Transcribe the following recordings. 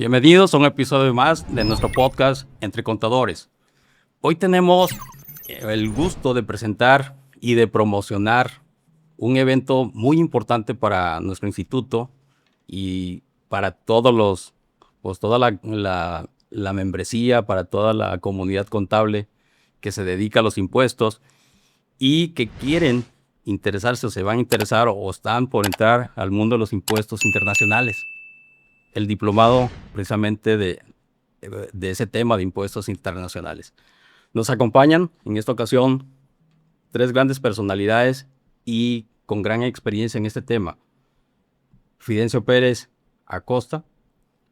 Bienvenidos a un episodio más de nuestro podcast Entre Contadores. Hoy tenemos el gusto de presentar y de promocionar un evento muy importante para nuestro instituto y para toda la membresía, para toda la comunidad contable que se dedica a los impuestos y que quieren interesarse o se van a interesar o están por entrar al mundo de los impuestos internacionales. El diplomado precisamente de ese tema de impuestos internacionales. Nos acompañan en esta ocasión tres grandes personalidades y con gran experiencia en este tema. Fidencio Pérez Acosta,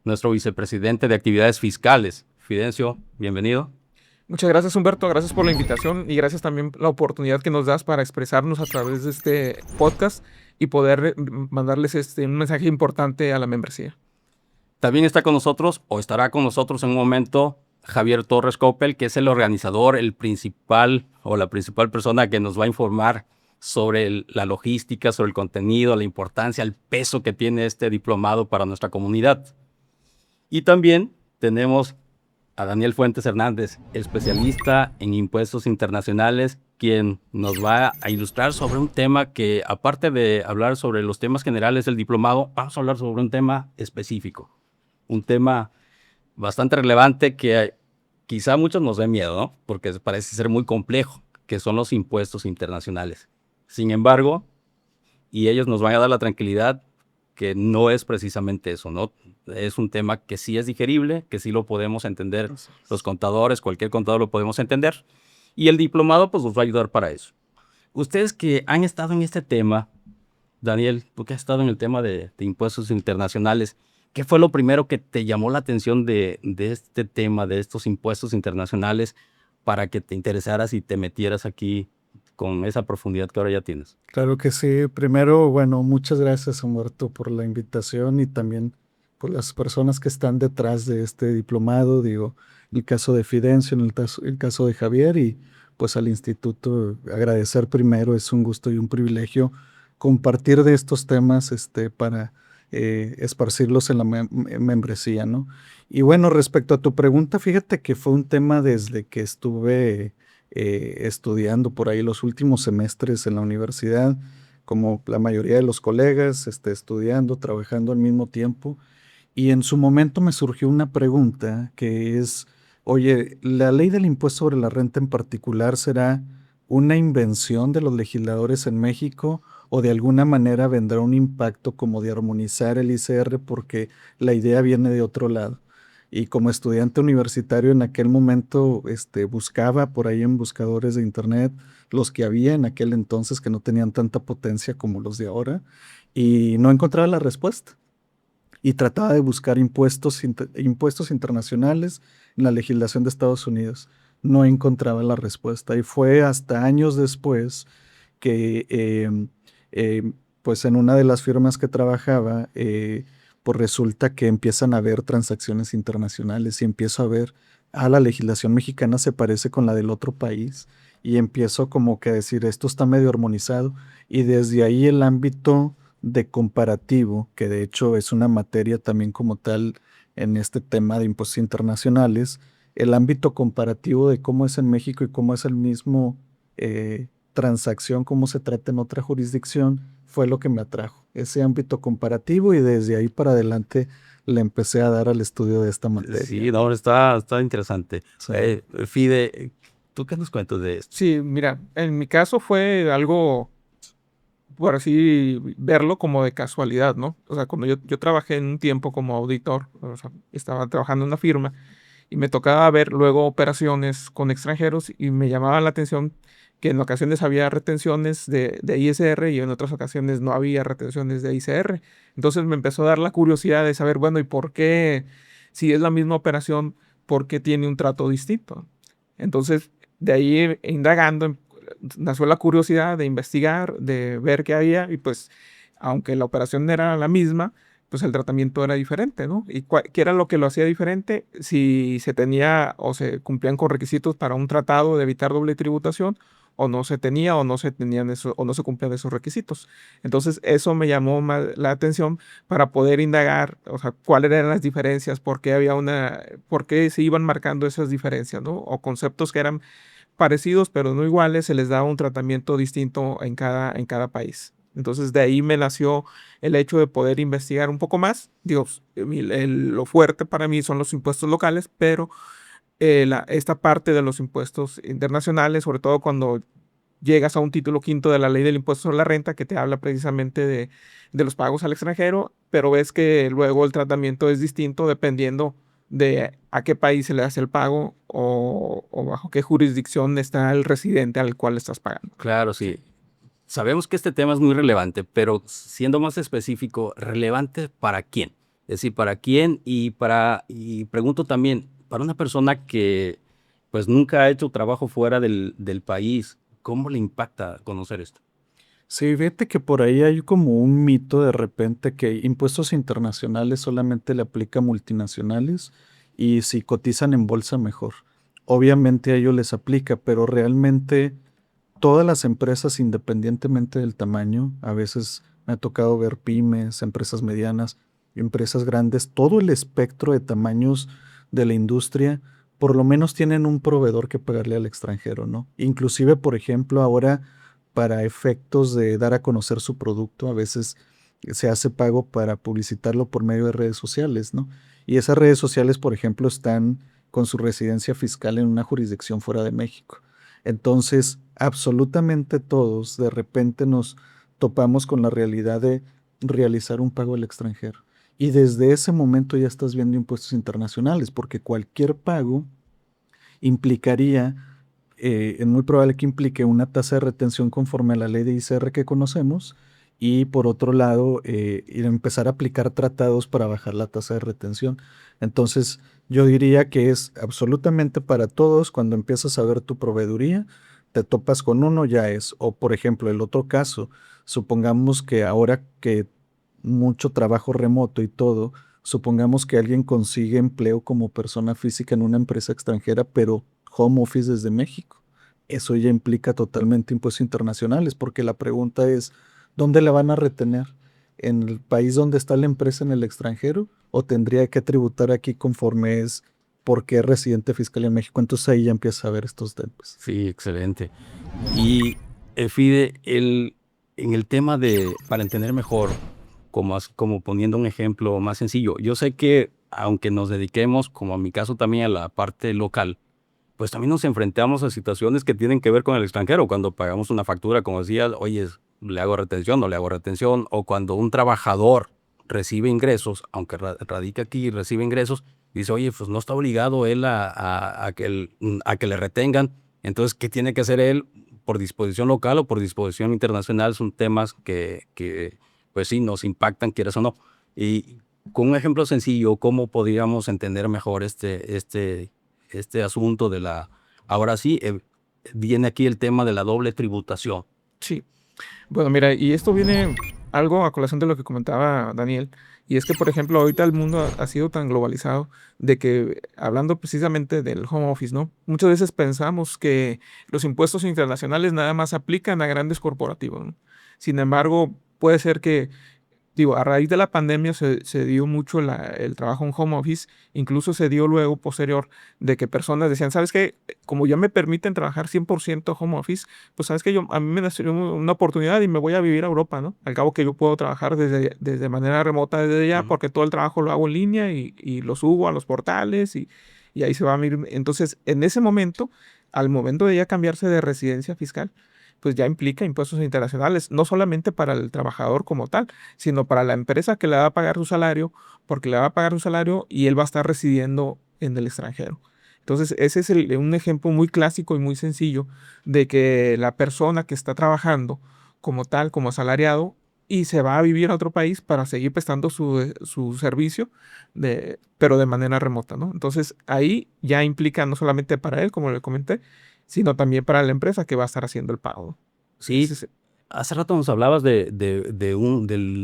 nuestro vicepresidente de actividades fiscales. Fidencio, bienvenido. Muchas gracias, Humberto. Gracias por la invitación y gracias también por la oportunidad que nos das para expresarnos a través de este podcast y poder mandarles un mensaje importante a la membresía. También está con nosotros, o estará con nosotros en un momento, Javier Torres Coppel, que es el organizador, la principal persona que nos va a informar sobre la logística, sobre el contenido, la importancia, el peso que tiene este diplomado para nuestra comunidad. Y también tenemos a Daniel Fuentes Hernández, especialista en impuestos internacionales, quien nos va a ilustrar sobre un tema que, aparte de hablar sobre los temas generales del diplomado, vamos a hablar sobre un tema específico. Un tema bastante relevante que quizá a muchos nos dé miedo, ¿no? Porque parece ser muy complejo, que son los impuestos internacionales. Sin embargo, y ellos nos van a dar la tranquilidad que no es precisamente eso, ¿no? Es un tema que sí es digerible, que sí lo podemos entender los contadores, cualquier contador lo podemos entender, y el diplomado pues nos va a ayudar para eso. Ustedes que han estado en este tema, Daniel, tú que has estado en el tema de impuestos internacionales, ¿qué fue lo primero que te llamó la atención de este tema, de estos impuestos internacionales, para que te interesaras y te metieras aquí con esa profundidad que ahora ya tienes? Claro que sí. Primero, bueno, muchas gracias, Humberto, por la invitación y también por las personas que están detrás de este diplomado. Digo, el caso de Fidencio, el caso de Javier y pues al instituto agradecer primero. Es un gusto y un privilegio compartir de estos temas para esparcirlos en la membresía, ¿no? Y bueno, respecto a tu pregunta, fíjate que fue un tema desde que estuve estudiando por ahí los últimos semestres en la universidad, como la mayoría de los colegas, estudiando, trabajando al mismo tiempo. Y en su momento me surgió una pregunta que es, oye, ¿la ley del impuesto sobre la renta en particular será una invención de los legisladores en México o de alguna manera vendrá un impacto como de armonizar el ICR porque la idea viene de otro lado? Y como estudiante universitario en aquel momento buscaba por ahí en buscadores de internet los que había en aquel entonces que no tenían tanta potencia como los de ahora y no encontraba la respuesta. Y trataba de buscar impuestos internacionales en la legislación de Estados Unidos. No encontraba la respuesta y fue hasta años después que pues en una de las firmas que trabajaba pues resulta que empiezan a haber transacciones internacionales y empiezo a ver, la legislación mexicana se parece con la del otro país y empiezo como que a decir, esto está medio armonizado y desde ahí el ámbito de comparativo, que de hecho es una materia también como tal en este tema de impuestos internacionales, el ámbito comparativo de cómo es en México y cómo es el mismo transacción, cómo se trata en otra jurisdicción, fue lo que me atrajo, ese ámbito comparativo y desde ahí para adelante le empecé a dar al estudio de esta materia. Sí, no, está interesante. Sí. Fide, ¿tú qué nos cuentas de esto? Sí, mira, en mi caso fue algo, por así verlo, como de casualidad, ¿no? O sea, cuando yo trabajé en un tiempo como auditor, o sea, estaba trabajando en una firma y me tocaba ver luego operaciones con extranjeros y me llamaba la atención que en ocasiones había retenciones de ISR y en otras ocasiones no había retenciones de ICR. Entonces me empezó a dar la curiosidad de saber, bueno, ¿y por qué, si es la misma operación, por qué tiene un trato distinto? Entonces, de ahí indagando, nació la curiosidad de investigar, de ver qué había y pues, aunque la operación era la misma, pues el tratamiento era diferente, ¿no? ¿Y qué era lo que lo hacía diferente? Si se tenía o se cumplían con requisitos para un tratado de evitar doble tributación o no se tenía o no se tenían eso, o no se cumplían esos requisitos. Entonces eso me llamó más la atención para poder indagar, o sea, cuáles eran las diferencias, por qué se iban marcando esas diferencias, ¿no? O conceptos que eran parecidos pero no iguales, se les daba un tratamiento distinto en cada país. Entonces de ahí me nació el hecho de poder investigar un poco más. Digo, lo fuerte para mí son los impuestos locales, pero esta parte de los impuestos internacionales, sobre todo cuando llegas a un título quinto de la ley del impuesto sobre la renta que te habla precisamente de los pagos al extranjero, pero ves que luego el tratamiento es distinto dependiendo de a qué país se le hace el pago o bajo qué jurisdicción está el residente al cual estás pagando. Claro, sí. Sabemos que este tema es muy relevante, pero siendo más específico, ¿relevante para quién? Es decir, ¿para quién? Y pregunto también, para una persona que pues nunca ha hecho trabajo fuera del país, ¿cómo le impacta conocer esto? Sí, fíjate que por ahí hay como un mito de repente que impuestos internacionales solamente le aplica a multinacionales y si cotizan en bolsa mejor. Obviamente a ellos les aplica, pero realmente todas las empresas, independientemente del tamaño, a veces me ha tocado ver pymes, empresas medianas, empresas grandes, todo el espectro de tamaños de la industria, por lo menos tienen un proveedor que pagarle al extranjero, ¿no? Inclusive, por ejemplo, ahora para efectos de dar a conocer su producto, a veces se hace pago para publicitarlo por medio de redes sociales, ¿no? Y esas redes sociales, por ejemplo, están con su residencia fiscal en una jurisdicción fuera de México. Entonces, absolutamente todos de repente nos topamos con la realidad de realizar un pago al extranjero. Y desde ese momento ya estás viendo impuestos internacionales, porque cualquier pago implicaría, es muy probable que implique una tasa de retención conforme a la ley de ICR que conocemos, y por otro lado, empezar a aplicar tratados para bajar la tasa de retención. Entonces, yo diría que es absolutamente para todos. Cuando empiezas a ver tu proveeduría, te topas con uno, ya es. O por ejemplo, el otro caso, supongamos que ahora que mucho trabajo remoto y todo, supongamos que alguien consigue empleo como persona física en una empresa extranjera, pero home office desde México. Eso ya implica totalmente impuestos internacionales, porque la pregunta es, ¿dónde la van a retener? ¿En el país donde está la empresa en el extranjero? ¿O tendría que tributar aquí conforme es porque es residente fiscal en México? Entonces ahí ya empieza a ver estos temas. Sí, excelente. Y Fide, en el tema de, para entender mejor, como poniendo un ejemplo más sencillo, yo sé que aunque nos dediquemos, como en mi caso también, a la parte local, pues también nos enfrentamos a situaciones que tienen que ver con el extranjero. Cuando pagamos una factura, como decías, oye, ¿le hago retención? ¿No le hago retención? O cuando un trabajador recibe ingresos, aunque radica aquí y recibe ingresos, dice, oye, pues no está obligado él a que le retengan. Entonces, ¿qué tiene que hacer él por disposición local o por disposición internacional? Son temas que pues sí, nos impactan, quieras o no. Y con un ejemplo sencillo, ¿cómo podríamos entender mejor este asunto de la... Ahora sí, viene aquí el tema de la doble tributación. Sí. Bueno, mira, y esto viene algo a colación de lo que comentaba Daniel, y es que, por ejemplo, ahorita el mundo ha sido tan globalizado de que, hablando precisamente del home office, ¿no? Muchas veces pensamos que los impuestos internacionales nada más aplican a grandes corporativos, ¿no? Sin embargo, puede ser que, digo, a raíz de la pandemia se dio mucho el trabajo en home office, incluso se dio luego posterior de que personas decían, ¿sabes qué? Como ya me permiten trabajar 100% home office, pues sabes que a mí me nació una oportunidad y me voy a vivir a Europa, ¿no? Al cabo que yo puedo trabajar desde manera remota desde allá, porque todo el trabajo lo hago en línea y lo subo a los portales y ahí se va a ir. Entonces, en ese momento, al momento de ya cambiarse de residencia fiscal, pues ya implica impuestos internacionales, no solamente para el trabajador como tal, sino para la empresa que le va a pagar su salario, porque le va a pagar su salario y él va a estar residiendo en el extranjero. Entonces, ese es un ejemplo muy clásico y muy sencillo de que la persona que está trabajando como tal, como asalariado, y se va a vivir a otro país para seguir prestando su servicio, pero de manera remota, ¿no? Entonces, ahí ya implica no solamente para él, como le comenté, sino también para la empresa que va a estar haciendo el pago. Sí, hace rato nos hablabas de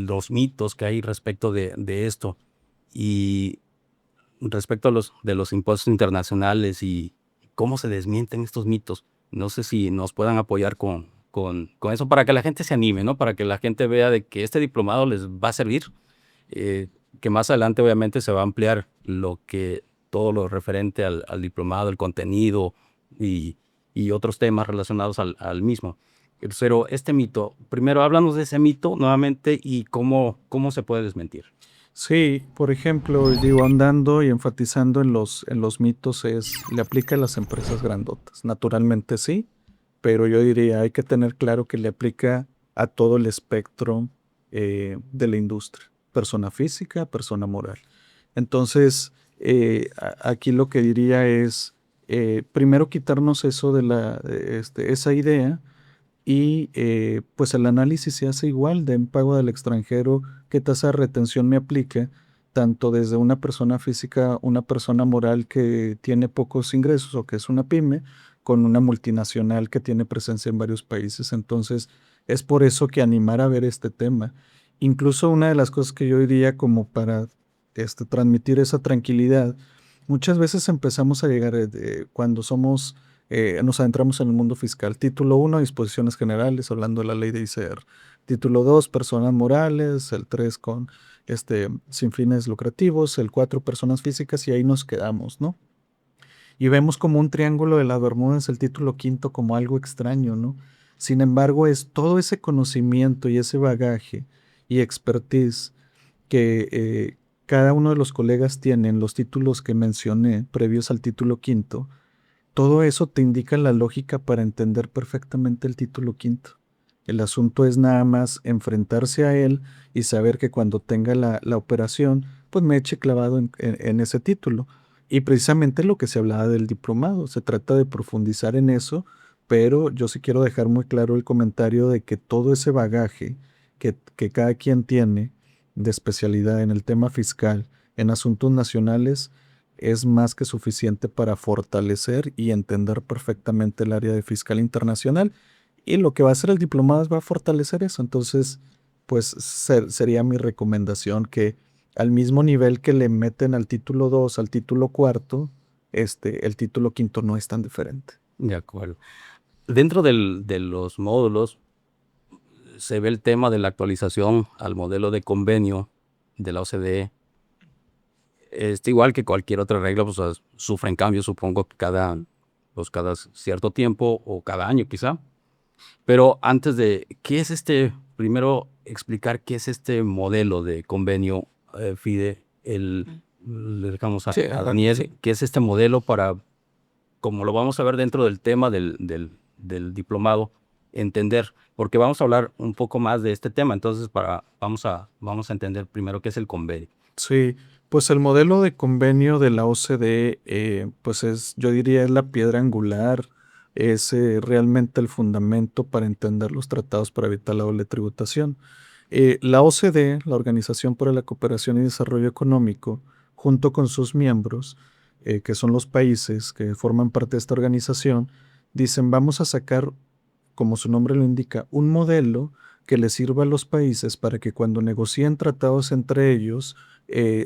los mitos que hay respecto de esto y respecto a de los impuestos internacionales y cómo se desmienten estos mitos. No sé si nos puedan apoyar con eso para que la gente se anime, ¿no? Para que la gente vea de que este diplomado les va a servir, que más adelante obviamente se va a ampliar todo lo referente al diplomado, el contenido y otros temas relacionados al mismo. Pero este mito, primero háblanos de ese mito nuevamente y cómo se puede desmentir. Sí, por ejemplo, digo, andando y enfatizando en los mitos le aplica a las empresas grandotas. Naturalmente sí, pero yo diría, hay que tener claro que le aplica a todo el espectro de la industria, persona física, persona moral. Entonces, aquí lo que diría es, primero quitarnos eso esa idea y pues el análisis se hace igual de en pago del extranjero, qué tasa de retención me aplica, tanto desde una persona física, una persona moral que tiene pocos ingresos o que es una pyme, con una multinacional que tiene presencia en varios países. Entonces, es por eso que animar a ver este tema. Incluso una de las cosas que yo diría como para transmitir esa tranquilidad, muchas veces empezamos a llegar cuando nos adentramos en el mundo fiscal. Título 1, disposiciones generales, hablando de la ley de ICR. Título 2, personas morales. El 3, sin fines lucrativos. El 4, personas físicas, y ahí nos quedamos, ¿no? Y vemos como un triángulo de las Bermudas, el título 5, como algo extraño, ¿no? Sin embargo, es todo ese conocimiento y ese bagaje y expertise que cada uno de los colegas tienen, los títulos que mencioné previos al título 5, todo eso te indica la lógica para entender perfectamente el título 5. El asunto es nada más enfrentarse a él y saber que cuando tenga la operación, pues me eche clavado en ese título. Y precisamente lo que se hablaba del diplomado, se trata de profundizar en eso, pero yo sí quiero dejar muy claro el comentario de que todo ese bagaje que cada quien tiene de especialidad en el tema fiscal, en asuntos nacionales, es más que suficiente para fortalecer y entender perfectamente el área de fiscal internacional. Y lo que va a hacer el diplomado va a fortalecer eso. Entonces, pues sería mi recomendación que al mismo nivel que le meten al título 2, al título 4, el título 5 no es tan diferente. De acuerdo. Dentro de los módulos se ve el tema de la actualización al modelo de convenio de la OCDE. Igual que cualquier otra regla, pues sufren cambios, supongo que cada cierto tiempo o cada año quizá. Pero antes de, primero explicar qué es este modelo de convenio, Fide, le dejamos Sí, a Daniel, sí. qué es este modelo para, como lo vamos a ver dentro del tema del diplomado, entender, porque vamos a hablar un poco más de este tema, entonces vamos a entender primero qué es el convenio. Sí, pues el modelo de convenio de la OCDE, pues yo diría, es la piedra angular, es realmente el fundamento para entender los tratados para evitar la doble tributación. La OCDE, la Organización para la Cooperación y Desarrollo Económico, junto con sus miembros, que son los países que forman parte de esta organización, dicen, vamos a sacar, como su nombre lo indica, un modelo que les sirva a los países para que cuando negocien tratados entre ellos,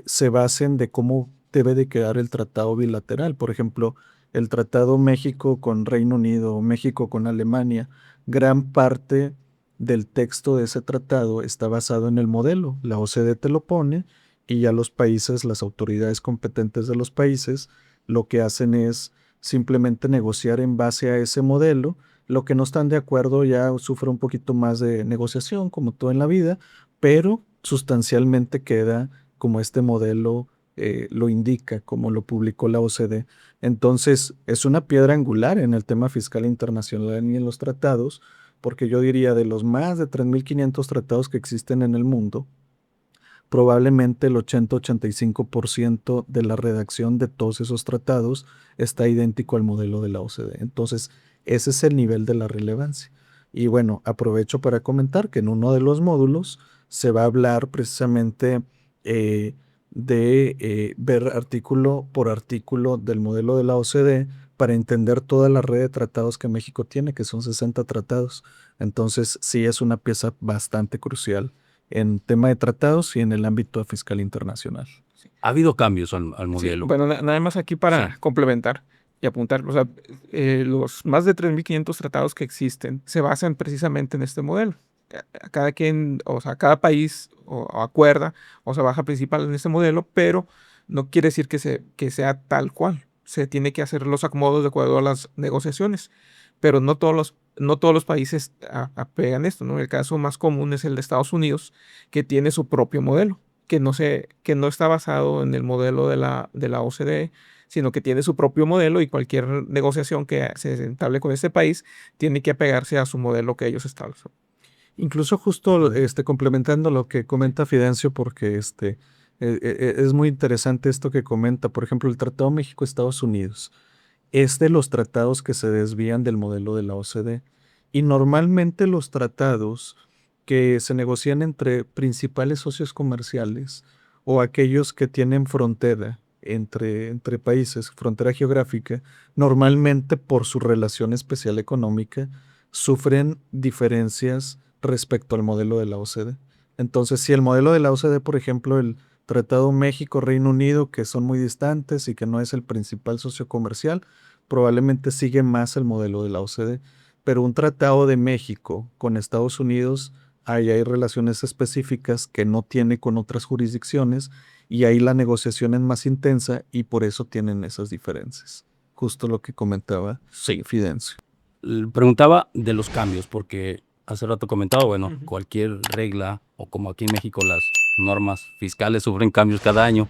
se basen de cómo debe de quedar el tratado bilateral. Por ejemplo, el tratado México con Reino Unido o México con Alemania, gran parte del texto de ese tratado está basado en el modelo. La OCDE te lo pone y ya los países, las autoridades competentes de los países, lo que hacen es simplemente negociar en base a ese modelo. Lo que no están de acuerdo ya sufre un poquito más de negociación, como todo en la vida, pero sustancialmente queda como este modelo lo indica, como lo publicó la OCDE. Entonces, es una piedra angular en el tema fiscal internacional y en los tratados, porque yo diría de los más de 3.500 tratados que existen en el mundo, probablemente el 80-85% de la redacción de todos esos tratados está idéntico al modelo de la OCDE. Entonces, ese es el nivel de la relevancia. Y bueno, aprovecho para comentar que en uno de los módulos se va a hablar precisamente de ver artículo por artículo del modelo de la OCDE para entender toda la red de tratados que México tiene, que son 60 tratados. Entonces, sí es una pieza bastante crucial en tema de tratados y en el ámbito fiscal internacional. Ha habido cambios al Sí, modelo. bueno, nada más aquí para Sí. complementar. y apuntar. O sea, los más de 3.500 tratados que existen se basan precisamente en este modelo. Cada quien, o sea, cada país o acuerda o se baja principal en este modelo, pero no quiere decir que sea tal cual. Se tiene que hacer los acomodos de acuerdo a las negociaciones, pero no todos los países apegan esto, ¿no? El caso más común es el de Estados Unidos, que tiene su propio modelo, que no está basado en el modelo de la OCDE, sino que tiene su propio modelo y cualquier negociación que se entable con este país tiene que apegarse a su modelo que ellos establecen. Incluso justo complementando lo que comenta Fidencio, porque es muy interesante esto que comenta. Por ejemplo, el Tratado México-Estados Unidos es de los tratados que se desvían del modelo de la OCDE. Y normalmente los tratados que se negocian entre principales socios comerciales o aquellos que tienen frontera entre países, frontera geográfica, normalmente por su relación especial económica, sufren diferencias respecto al modelo de la OCDE. Entonces, si el modelo de la OCDE, por ejemplo, el Tratado México-Reino Unido, que son muy distantes y que no es el principal socio comercial, probablemente sigue más el modelo de la OCDE. Pero un tratado de México con Estados Unidos, ahí hay relaciones específicas que no tiene con otras jurisdicciones y ahí la negociación es más intensa y por eso tienen esas diferencias. Justo lo que comentaba Sí. Fidencio. Preguntaba de los cambios, porque hace rato comentaba, bueno, Ujú. cualquier regla, o como aquí en México las normas fiscales sufren cambios cada año.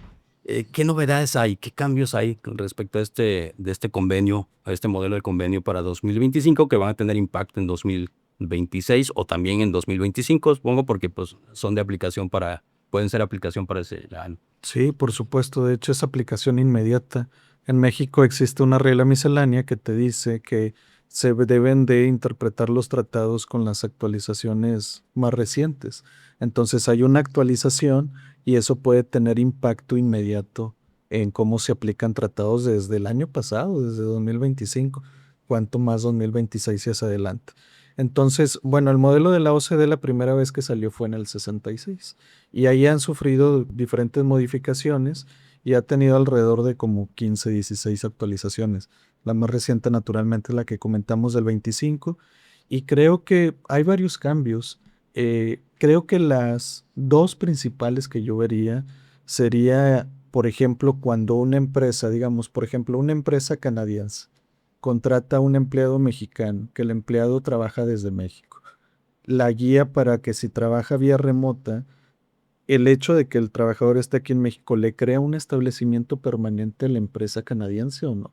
¿Qué novedades hay? ¿Qué cambios hay con respecto a de este convenio, a este modelo de convenio para 2025 que van a tener impacto en 2026 o también en 2025, supongo, porque pues son de aplicación pueden ser aplicación para ese año? Sí, por supuesto. De hecho, es aplicación inmediata. En México existe una regla miscelánea que te dice que se deben de interpretar los tratados con las actualizaciones más recientes. Entonces hay una actualización y eso puede tener impacto inmediato en cómo se aplican tratados desde el año pasado, desde 2025, cuanto más 2026 y hacia adelante. Entonces, bueno, el modelo de la OCDE la primera vez que salió fue en el 66 y ahí han sufrido diferentes modificaciones y ha tenido alrededor de como 15, 16 actualizaciones. La más reciente naturalmente es la que comentamos del 25 y creo que hay varios cambios. Creo que las dos principales que yo vería sería, por ejemplo, cuando una empresa, digamos, por ejemplo, una empresa canadiense contrata a un empleado mexicano, que el empleado trabaja desde México. La guía para que si trabaja vía remota, el hecho de que el trabajador esté aquí en México le crea un establecimiento permanente a la empresa canadiense o no.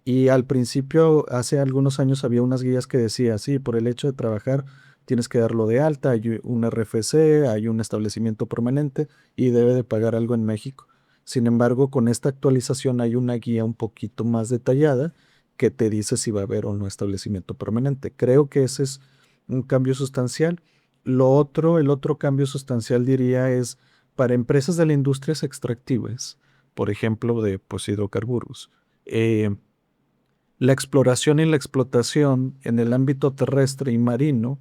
Y al principio, hace algunos años, había unas guías que decía, sí, por el hecho de trabajar tienes que darlo de alta, hay un RFC, hay un establecimiento permanente y debe de pagar algo en México. Sin embargo, con esta actualización hay una guía un poquito más detallada que te dice si va a haber o no establecimiento permanente. Creo que ese es un cambio sustancial. El otro cambio sustancial diría es para empresas de las industrias extractivas, por ejemplo, de pues, hidrocarburos. La exploración y la explotación en el ámbito terrestre y marino,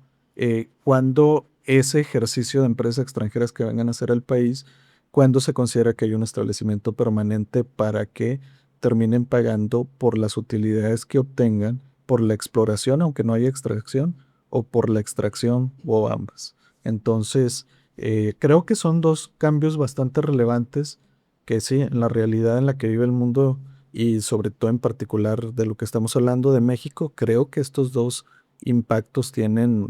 cuando ese ejercicio de empresas extranjeras que vengan a hacer al país, cuando se considera que hay un establecimiento permanente para que terminen pagando por las utilidades que obtengan por la exploración, aunque no haya extracción, o por la extracción, o ambas. Entonces, creo que son dos cambios bastante relevantes que sí, en la realidad en la que vive el mundo y sobre todo en particular de lo que estamos hablando de México, creo que estos dos impactos tienen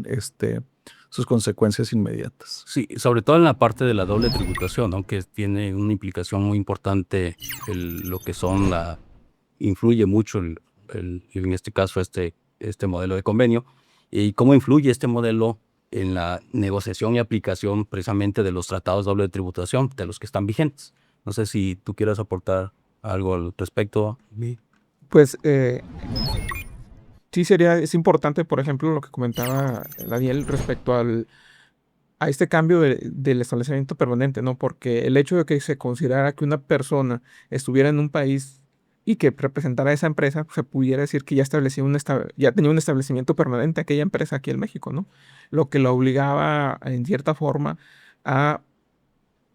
sus consecuencias inmediatas. Sí, sobre todo en la parte de la doble tributación, ¿no? Que tiene una implicación muy importante, lo que son influye mucho en este caso este modelo de convenio, y cómo influye este modelo en la negociación y aplicación precisamente de los tratados de doble tributación, de los que están vigentes. No sé si tú quieras aportar algo al respecto. Pues sí es importante, por ejemplo, lo que comentaba Daniel respecto a este cambio del establecimiento permanente, ¿no? Porque el hecho de que se considerara que una persona estuviera en un país y que representara a esa empresa, se pudiera decir que ya ya tenía un establecimiento permanente aquella empresa aquí en México, ¿no? Lo que la obligaba en cierta forma a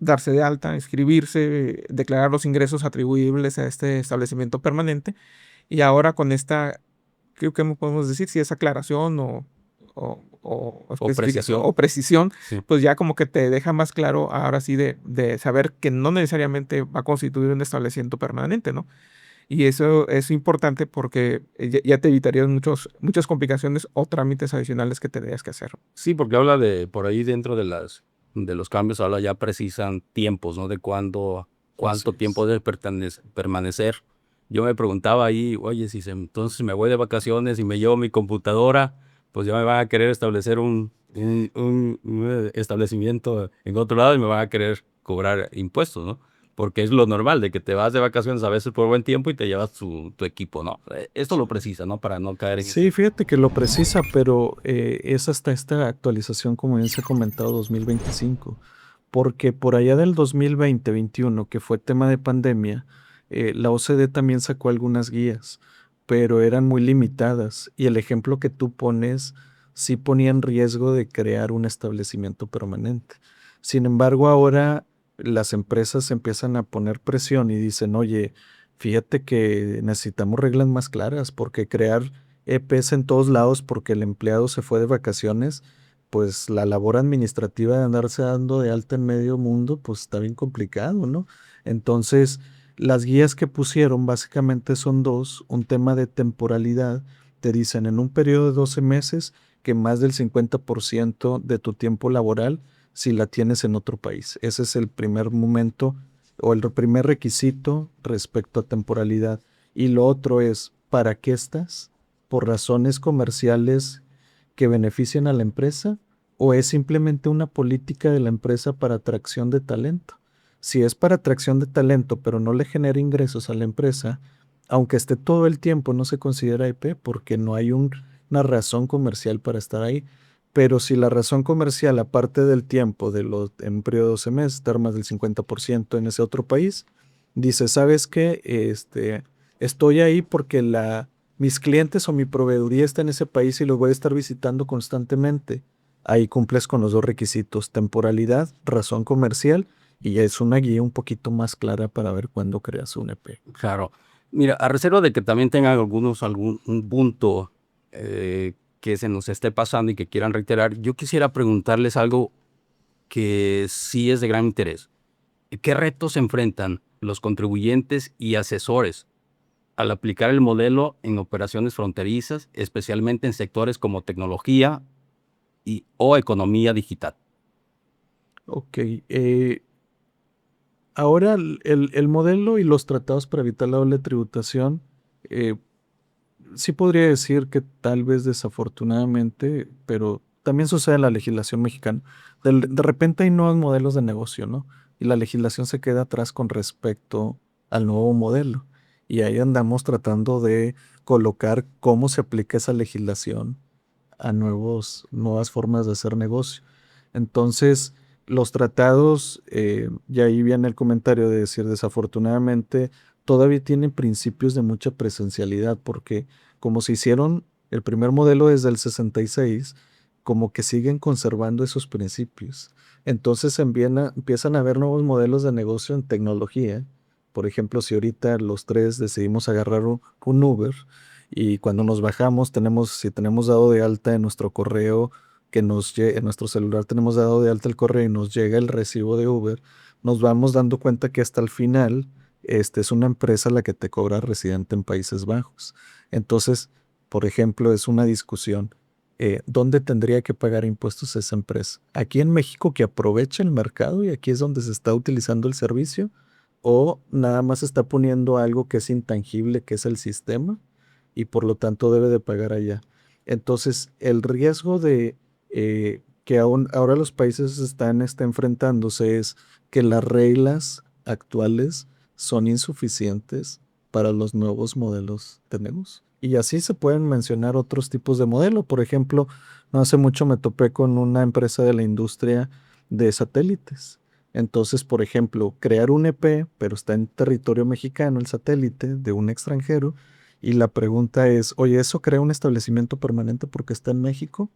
darse de alta, inscribirse, declarar los ingresos atribuibles a este establecimiento permanente Y ahora con esta, ¿qué podemos decir? Si es aclaración precisión. o precisión, Sí. pues ya como que te deja más claro ahora sí de saber que no necesariamente va a constituir un establecimiento permanente, ¿no? Y eso es importante porque ya te evitarías muchas complicaciones o trámites adicionales que tendrías que hacer. Sí, porque habla de, por ahí dentro de los cambios, habla ya precisan tiempos, ¿no? De cuánto Así tiempo es. debe permanecer. Yo me preguntaba ahí, oye, entonces me voy de vacaciones y me llevo mi computadora, pues ya me van a querer establecer un establecimiento en otro lado y me van a querer cobrar impuestos, ¿no? Porque es lo normal, de que te vas de vacaciones a veces por buen tiempo y te llevas tu equipo, ¿no? Esto lo precisa, ¿no? Para no caer en Sí, ese... fíjate que lo precisa, pero es hasta esta actualización, como bien se ha comentado, 2025. Porque por allá del 2020-21, que fue tema de pandemia, la OCDE también sacó algunas guías, pero eran muy limitadas. Y el ejemplo que tú pones sí ponía en riesgo de crear un establecimiento permanente. Sin embargo, ahora las empresas empiezan a poner presión y dicen, oye, fíjate que necesitamos reglas más claras, porque crear EPs en todos lados porque el empleado se fue de vacaciones, pues la labor administrativa de andarse dando de alta en medio mundo, pues está bien complicado, ¿no? Entonces, las guías que pusieron básicamente son dos: un tema de temporalidad. Te dicen en un periodo de 12 meses que más del 50% de tu tiempo laboral si la tienes en otro país. Ese es el primer momento o el primer requisito respecto a temporalidad. Y lo otro es, ¿para qué estás? ¿Por razones comerciales que beneficien a la empresa o es simplemente una política de la empresa para atracción de talento? Si es para atracción de talento, pero no le genera ingresos a la empresa, aunque esté todo el tiempo, no se considera IP porque no hay una razón comercial para estar ahí. Pero si la razón comercial, aparte del tiempo en un periodo de 12 meses, estar más del 50% en ese otro país, dice, ¿sabes qué? Estoy ahí porque mis clientes o mi proveeduría está en ese país y los voy a estar visitando constantemente. Ahí cumples con los dos requisitos: temporalidad, razón comercial, y es una guía un poquito más clara para ver cuándo creas un EP. Claro. Mira, a reserva de que también tengan un punto que se nos esté pasando y que quieran reiterar, yo quisiera preguntarles algo que sí es de gran interés. ¿Qué retos enfrentan los contribuyentes y asesores al aplicar el modelo en operaciones fronterizas, especialmente en sectores como tecnología o economía digital? Ok, ahora el modelo y los tratados para evitar la doble tributación, eh, sí podría decir que tal vez desafortunadamente, pero también sucede en la legislación mexicana. De repente hay nuevos modelos de negocio, ¿no? Y la legislación se queda atrás con respecto al nuevo modelo. Y ahí andamos tratando de colocar cómo se aplica esa legislación a nuevas formas de hacer negocio. Entonces, los tratados, y ahí viene el comentario de decir, desafortunadamente, todavía tienen principios de mucha presencialidad, porque como se hicieron el primer modelo desde el 66, como que siguen conservando esos principios. Entonces empiezan a haber nuevos modelos de negocio en tecnología. Por ejemplo, si ahorita los tres decidimos agarrar un Uber y cuando nos bajamos si tenemos dado de alta en nuestro correo, en nuestro celular tenemos dado de alta el correo y nos llega el recibo de Uber, nos vamos dando cuenta que hasta el final es una empresa la que te cobra residente en Países Bajos. Entonces, por ejemplo, es una discusión. ¿Dónde tendría que pagar impuestos esa empresa? ¿Aquí en México, que aprovecha el mercado y aquí es donde se está utilizando el servicio? ¿O nada más está poniendo algo que es intangible, que es el sistema, y por lo tanto debe de pagar allá? Entonces, el riesgo de que ahora los países están enfrentándose es que las reglas actuales son insuficientes para los nuevos modelos que tenemos. Y así se pueden mencionar otros tipos de modelo. Por ejemplo, no hace mucho me topé con una empresa de la industria de satélites. Entonces, por ejemplo, crear un EP, pero está en territorio mexicano el satélite de un extranjero, y la pregunta es, oye, ¿eso crea un establecimiento permanente porque está en México?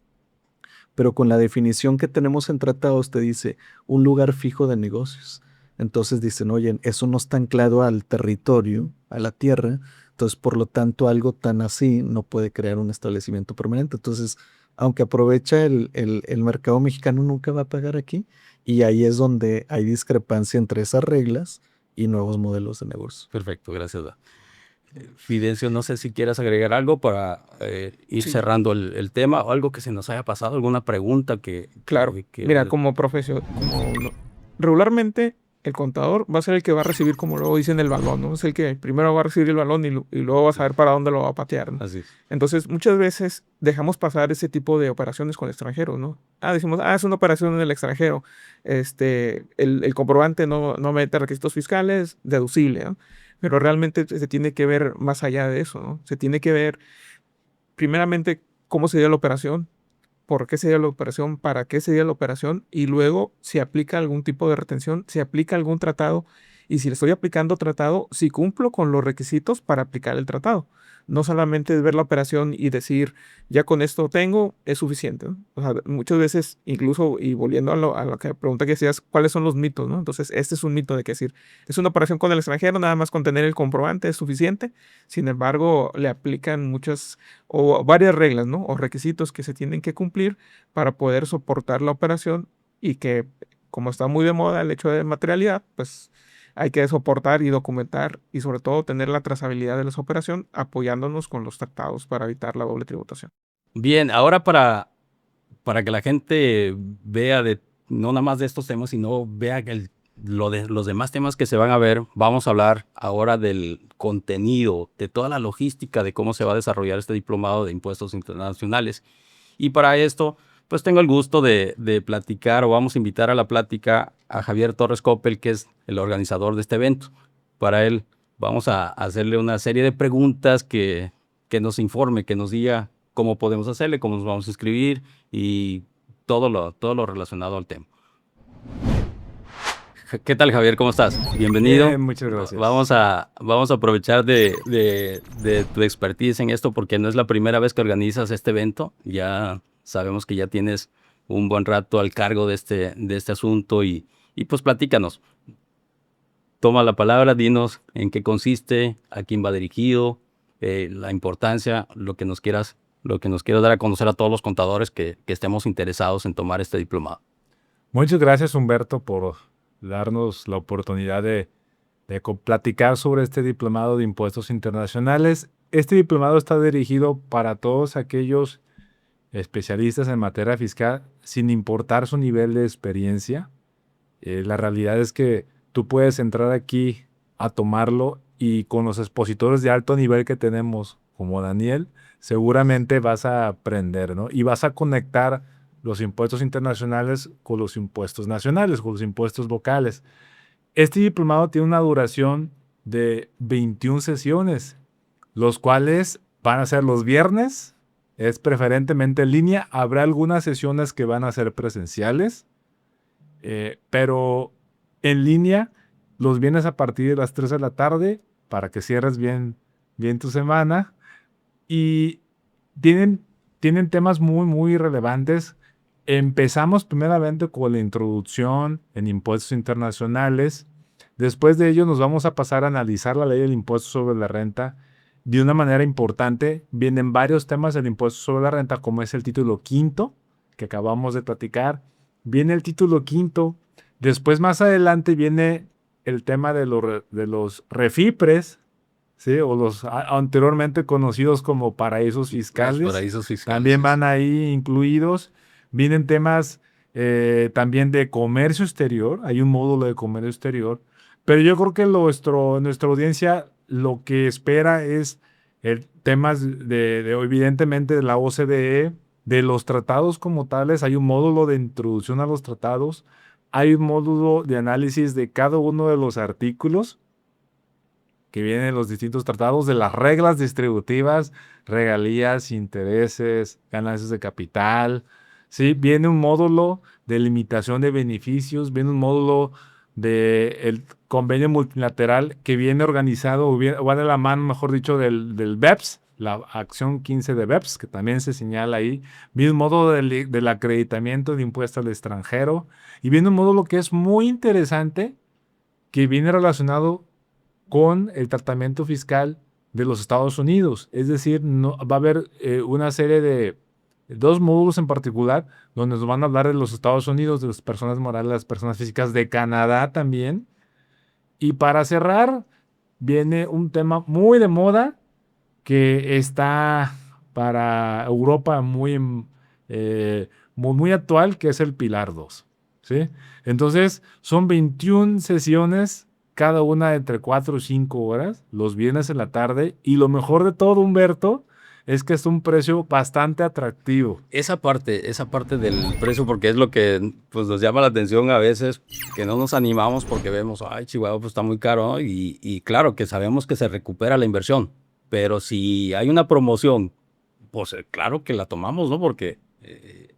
Pero con la definición que tenemos en tratados te dice un lugar fijo de negocios. Entonces dicen, oye, eso no está anclado al territorio, a la tierra, Entonces, por lo tanto, algo tan así no puede crear un establecimiento permanente. Entonces, aunque aprovecha el mercado mexicano, nunca va a pagar aquí. Y ahí es donde hay discrepancia entre esas reglas y nuevos modelos de negocio. Perfecto, gracias. Fidencio, no sé si quieras agregar algo para ir Sí. cerrando el tema o algo que se nos haya pasado, alguna pregunta que... Claro. que- Mira, como profesión, regularmente el contador va a ser el que va a recibir, como luego dicen, el balón, ¿no? Es el que primero va a recibir el balón y luego va a saber para dónde lo va a patear, ¿no? Así es. Entonces, muchas veces dejamos pasar ese tipo de operaciones con extranjeros, ¿no? Decimos, es una operación en el extranjero. El comprobante no mete requisitos fiscales, deducible, ¿no? Pero realmente se tiene que ver más allá de eso, ¿no? Se tiene que ver, primeramente, cómo se dio la operación, por qué se dio la operación, para qué se dio la operación y luego si aplica algún tipo de retención, si aplica algún tratado y si le estoy aplicando tratado, si cumplo con los requisitos para aplicar el tratado. No solamente es ver la operación y decir, ya con esto tengo, es suficiente, ¿no? O sea, muchas veces, incluso, y volviendo a lo que pregunta que decías, ¿cuáles son los mitos, no? Entonces, este es un mito de que decir, es una operación con el extranjero, nada más con tener el comprobante es suficiente. Sin embargo, le aplican muchas o varias reglas, ¿no? O requisitos que se tienen que cumplir para poder soportar la operación y que, como está muy de moda el hecho de materialidad, pues hay que soportar y documentar y sobre todo tener la trazabilidad de esa operación apoyándonos con los tratados para evitar la doble tributación. Bien, ahora para que la gente vea no nada más de estos temas, sino vea los demás temas que se van a ver, vamos a hablar ahora del contenido, de toda la logística de cómo se va a desarrollar este diplomado de impuestos internacionales. Y para esto, pues tengo el gusto de platicar o vamos a invitar a la plática a Javier Torres Coppel, que es el organizador de este evento. Para él vamos a hacerle una serie de preguntas que nos informe, que nos diga cómo podemos hacerle, cómo nos vamos a inscribir y todo lo relacionado al tema. ¿Qué tal, Javier? ¿Cómo estás? Bienvenido. Bien, muchas gracias. Vamos a aprovechar de tu expertise en esto porque no es la primera vez que organizas este evento. Ya sabemos que ya tienes un buen rato al cargo de este asunto y pues platícanos. Toma la palabra, dinos en qué consiste, a quién va dirigido, la importancia, lo que nos quieras dar a conocer a todos los contadores que estemos interesados en tomar este diplomado. Muchas gracias, Humberto, por darnos la oportunidad de platicar sobre este diplomado de impuestos internacionales. Este diplomado está dirigido para todos aquellos especialistas en materia fiscal, sin importar su nivel de experiencia. La realidad es que tú puedes entrar aquí a tomarlo y con los expositores de alto nivel que tenemos, como Daniel, seguramente vas a aprender, ¿no? Y vas a conectar los impuestos internacionales con los impuestos nacionales, con los impuestos locales. Este diplomado tiene una duración de 21 sesiones, los cuales van a ser los viernes, es preferentemente en línea. Habrá algunas sesiones que van a ser presenciales, pero en línea los viernes a partir de las 3 de la tarde para que cierres bien tu semana. Y tienen temas muy, muy relevantes. Empezamos primeramente con la introducción en impuestos internacionales. Después de ello nos vamos a pasar a analizar la ley del impuesto sobre la renta de una manera importante. Vienen varios temas del impuesto sobre la renta, como es el título quinto, que acabamos de platicar. Viene el título quinto. Después, más adelante, viene el tema de los refipres, ¿sí? O los anteriormente conocidos como paraísos fiscales. Los paraísos fiscales. También van ahí incluidos. Vienen temas también de comercio exterior. Hay un módulo de comercio exterior. Pero yo creo que nuestra audiencia lo que espera es temas evidentemente de la OCDE, de los tratados como tales. Hay un módulo de introducción a los tratados. Hay un módulo de análisis de cada uno de los artículos que vienen en los distintos tratados, de las reglas distributivas, regalías, intereses, ganancias de capital. ¿Sí? Viene un módulo de limitación de beneficios, viene un módulo del convenio multilateral que viene organizado, o va de la mano, mejor dicho, del BEPS, la acción 15 de BEPS, que también se señala ahí. Viene un módulo del acreditamiento de impuesto al extranjero. Y viene un módulo que es muy interesante, que viene relacionado con el tratamiento fiscal de los Estados Unidos. Es decir, no, va a haber una serie de 2 módulos en particular donde nos van a hablar de los Estados Unidos, de las personas morales, las personas físicas, de Canadá también. Y para cerrar, viene un tema muy de moda que está para Europa muy actual, que es el Pilar 2, ¿sí? Entonces, son 21 sesiones, cada una entre 4 o 5 horas, los viernes en la tarde, y lo mejor de todo, Humberto, es que es un precio bastante atractivo. Esa parte del precio, porque es lo que pues, nos llama la atención a veces, que no nos animamos porque vemos, ay, Chihuahua, pues está muy caro, ¿no? Y claro que sabemos que se recupera la inversión, pero si hay una promoción, pues claro que la tomamos, ¿no? Porque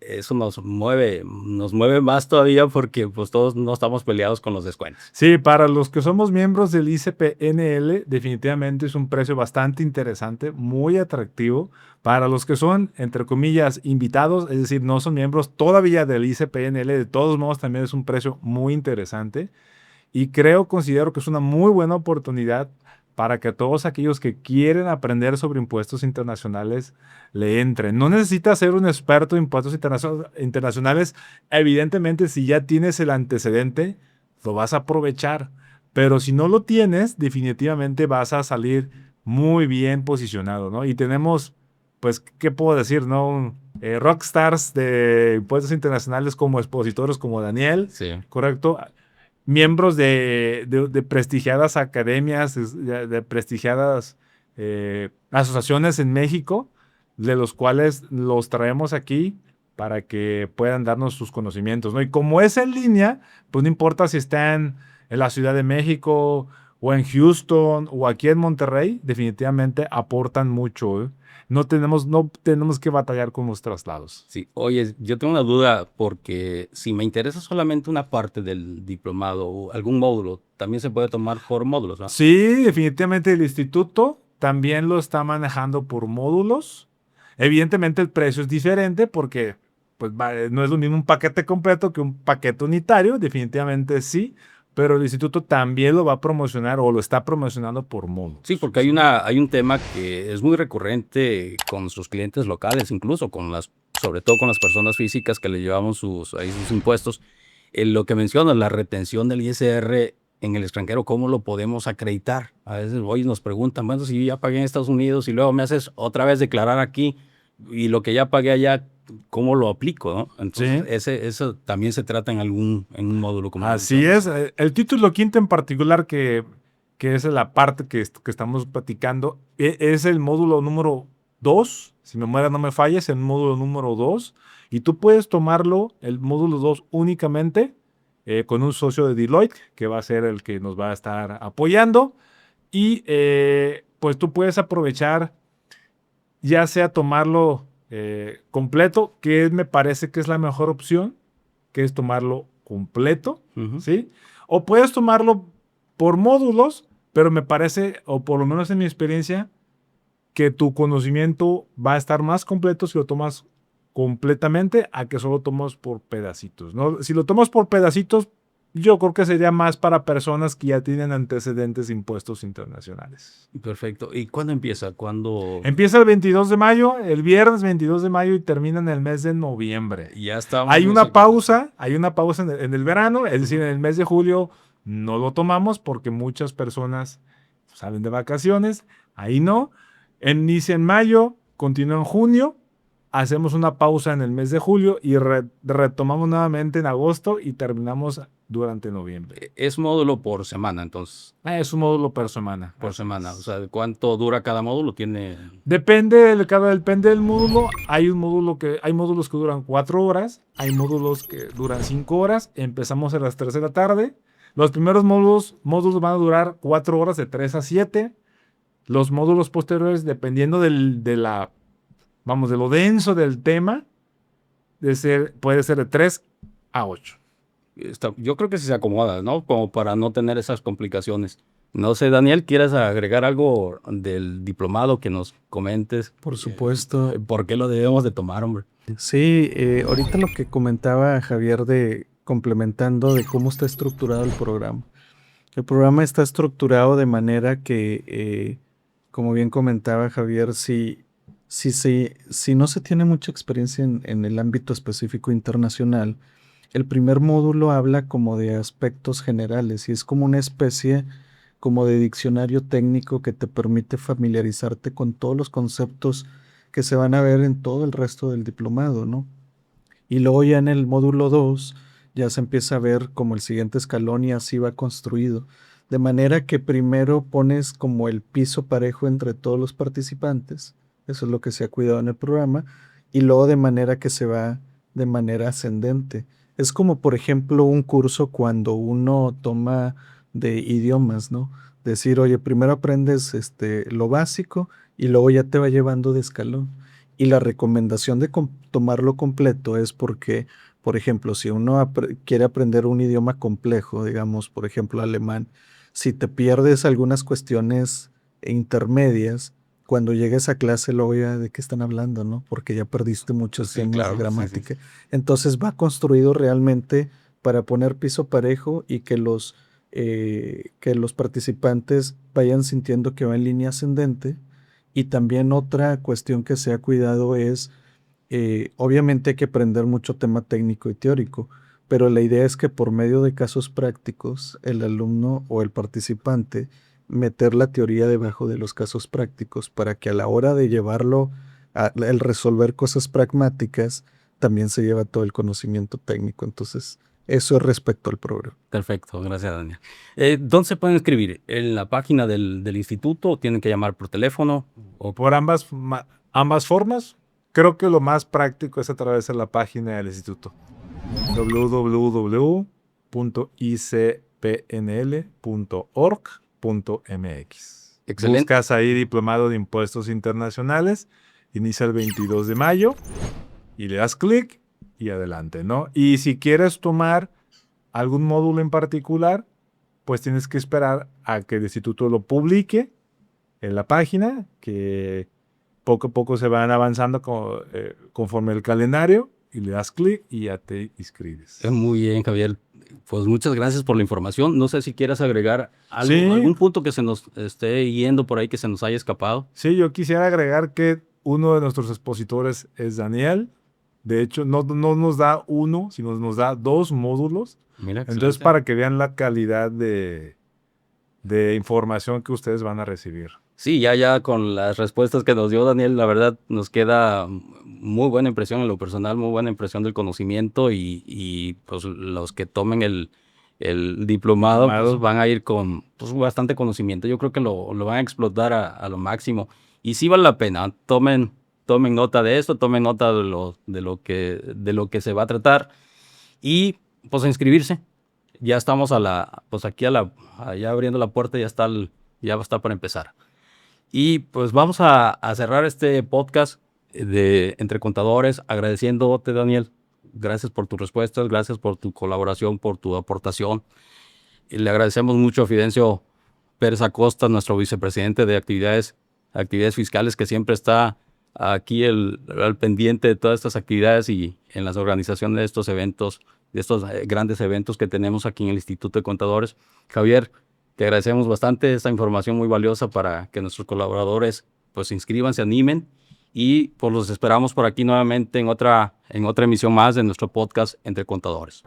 eso nos mueve más todavía porque pues todos no estamos peleados con los descuentos. Sí, para los que somos miembros del ICPNL, definitivamente es un precio bastante interesante, muy atractivo. Para los que son, entre comillas, invitados, es decir, no son miembros todavía del ICPNL, de todos modos también es un precio muy interesante. Y considero que es una muy buena oportunidad para que todos aquellos que quieren aprender sobre impuestos internacionales le entren. No necesitas ser un experto en impuestos internacionales. Evidentemente, si ya tienes el antecedente, lo vas a aprovechar. Pero si no lo tienes, definitivamente vas a salir muy bien posicionado, ¿no? Y tenemos, pues, ¿qué puedo decir, no? Rockstars de impuestos internacionales como expositores como Daniel, Sí. ¿correcto? Miembros de prestigiadas academias, de prestigiadas asociaciones en México, de los cuales los traemos aquí para que puedan darnos sus conocimientos, ¿no? Y como es en línea, pues no importa si están en la Ciudad de México o en Houston o aquí en Monterrey, definitivamente aportan mucho, ¿eh? No tenemos que batallar con los traslados. Sí, oye, yo tengo una duda porque si me interesa solamente una parte del diplomado o algún módulo, también se puede tomar por módulos, ¿no? Sí, definitivamente el instituto también lo está manejando por módulos. Evidentemente el precio es diferente porque pues, no es lo mismo un paquete completo que un paquete unitario, definitivamente sí, pero el instituto también lo va a promocionar o lo está promocionando por módulos. Sí, porque hay un tema que es muy recurrente con sus clientes locales, incluso sobre todo con las personas físicas que le llevamos sus impuestos. Lo que mencionas, la retención del ISR en el extranjero, ¿cómo lo podemos acreditar? A veces hoy nos preguntan, bueno, si yo ya pagué en Estados Unidos y luego me haces otra vez declarar aquí y lo que ya pagué allá, ¿cómo lo aplico, no? Entonces, Sí. eso también se trata en un módulo como Así es. El título quinto en particular, que es la parte que estamos platicando, es el módulo número 2. Si mi memoria no me falla, es el módulo número 2. Y tú puedes tomarlo, el módulo 2, únicamente con un socio de Deloitte, que va a ser el que nos va a estar apoyando. Y pues tú puedes aprovechar, ya sea tomarlo completo, que me parece que es la mejor opción, que es tomarlo completo, ¿sí? O puedes tomarlo por módulos, pero me parece, o por lo menos en mi experiencia, que tu conocimiento va a estar más completo si lo tomas completamente a que solo tomas por pedacitos, ¿no? Si lo tomas por pedacitos, yo creo que sería más para personas que ya tienen antecedentes de impuestos internacionales. Perfecto. ¿Y cuándo empieza? Empieza el 22 de mayo, el viernes 22 de mayo y termina en el mes de noviembre. Ya estamos. Hay una pausa en el verano, es decir, en el mes de julio no lo tomamos porque muchas personas salen de vacaciones, ahí no. Inicia en mayo, continúa en junio, hacemos una pausa en el mes de julio y retomamos nuevamente en agosto y terminamos durante noviembre. Es módulo por semana, entonces. Es un módulo por semana. Por semana. O sea, ¿cuánto dura cada módulo? Depende del módulo. Hay módulos que duran 4 horas, hay módulos que duran 5 horas. Empezamos a las 3 de la tarde. Los primeros módulos van a durar 4 horas, de 3 a 7. Los módulos posteriores, dependiendo de lo denso del tema, puede ser de 3 a 8. Yo creo que sí se acomoda, ¿no? Como para no tener esas complicaciones. No sé, Daniel, ¿quieres agregar algo del diplomado que nos comentes? Por supuesto. ¿Por qué lo debemos de tomar, hombre? Sí, ahorita lo que comentaba Javier complementando de cómo está estructurado el programa. El programa está estructurado de manera que como bien comentaba Javier, si no se tiene mucha experiencia en el ámbito específico internacional, el primer módulo habla como de aspectos generales y es como una especie como de diccionario técnico que te permite familiarizarte con todos los conceptos que se van a ver en todo el resto del diplomado, ¿no? Y luego ya en el módulo 2 ya se empieza a ver como el siguiente escalón y así va construido. De manera que primero pones como el piso parejo entre todos los participantes, eso es lo que se ha cuidado en el programa, y luego de manera que se va de manera ascendente. Es como, por ejemplo, un curso cuando uno toma de idiomas, ¿no? Decir, oye, primero aprendes lo básico y luego ya te va llevando de escalón. Y la recomendación de tomarlo completo es porque, por ejemplo, si uno quiere aprender un idioma complejo, digamos, por ejemplo, alemán, si te pierdes algunas cuestiones intermedias, cuando llegues a clase luego ya de qué están hablando, ¿no? Porque ya perdiste muchos Sí, temas claro, de sí, gramática. Entonces va construido realmente para poner piso parejo y que los participantes vayan sintiendo que va en línea ascendente. Y también otra cuestión que se ha cuidado es, obviamente hay que aprender mucho tema técnico y teórico, pero la idea es que por medio de casos prácticos, el alumno o el participante meter la teoría debajo de los casos prácticos para que a la hora de llevarlo el resolver cosas pragmáticas, también se lleva todo el conocimiento técnico. Entonces, eso es respecto al programa. Perfecto, gracias Daniel. ¿Dónde se pueden inscribir? ¿En la página del instituto o tienen que llamar por teléfono? O Por ambas formas, creo que lo más práctico es a través de la página del instituto. www.icpnl.org.mx. Excelente. Buscas ahí Diplomado de Impuestos Internacionales, inicia el 22 de mayo y le das clic y adelante, ¿no? Y si quieres tomar algún módulo en particular, pues tienes que esperar a que el instituto lo publique en la página, que poco a poco se van avanzando conforme el calendario y le das clic y ya te inscribes. Muy bien, Javier. Pues muchas gracias por la información. No sé si quieras agregar algo, Sí. algún punto que se nos esté yendo por ahí, que se nos haya escapado. Sí, yo quisiera agregar que uno de nuestros expositores es Daniel. De hecho, no nos da uno, sino nos da 2 módulos. Mira, Entonces, excelente. para que vean la calidad de información que ustedes van a recibir. Sí, ya con las respuestas que nos dio Daniel, la verdad nos queda muy buena impresión en lo personal, muy buena impresión del conocimiento y pues los que tomen el diplomado pues, van a ir con pues, bastante conocimiento. Yo creo que lo van a explotar a lo máximo. Y sí vale la pena, tomen nota de esto, tomen nota de lo que se va a tratar y pues a inscribirse. Ya estamos pues aquí allá abriendo la puerta, ya va a estar para empezar. Y pues vamos a cerrar este podcast de Entre Contadores, agradeciéndote, Daniel. Gracias por tus respuestas, gracias por tu colaboración, por tu aportación. Y le agradecemos mucho a Fidencio Pérez Acosta, nuestro vicepresidente de actividades fiscales, que siempre está aquí al pendiente de todas estas actividades y en las organizaciones de estos eventos, de estos grandes eventos que tenemos aquí en el Instituto de Contadores. Javier, te agradecemos bastante esta información muy valiosa para que nuestros colaboradores pues se inscriban, se animen y pues los esperamos por aquí nuevamente en otra emisión más de nuestro podcast Entre Contadores.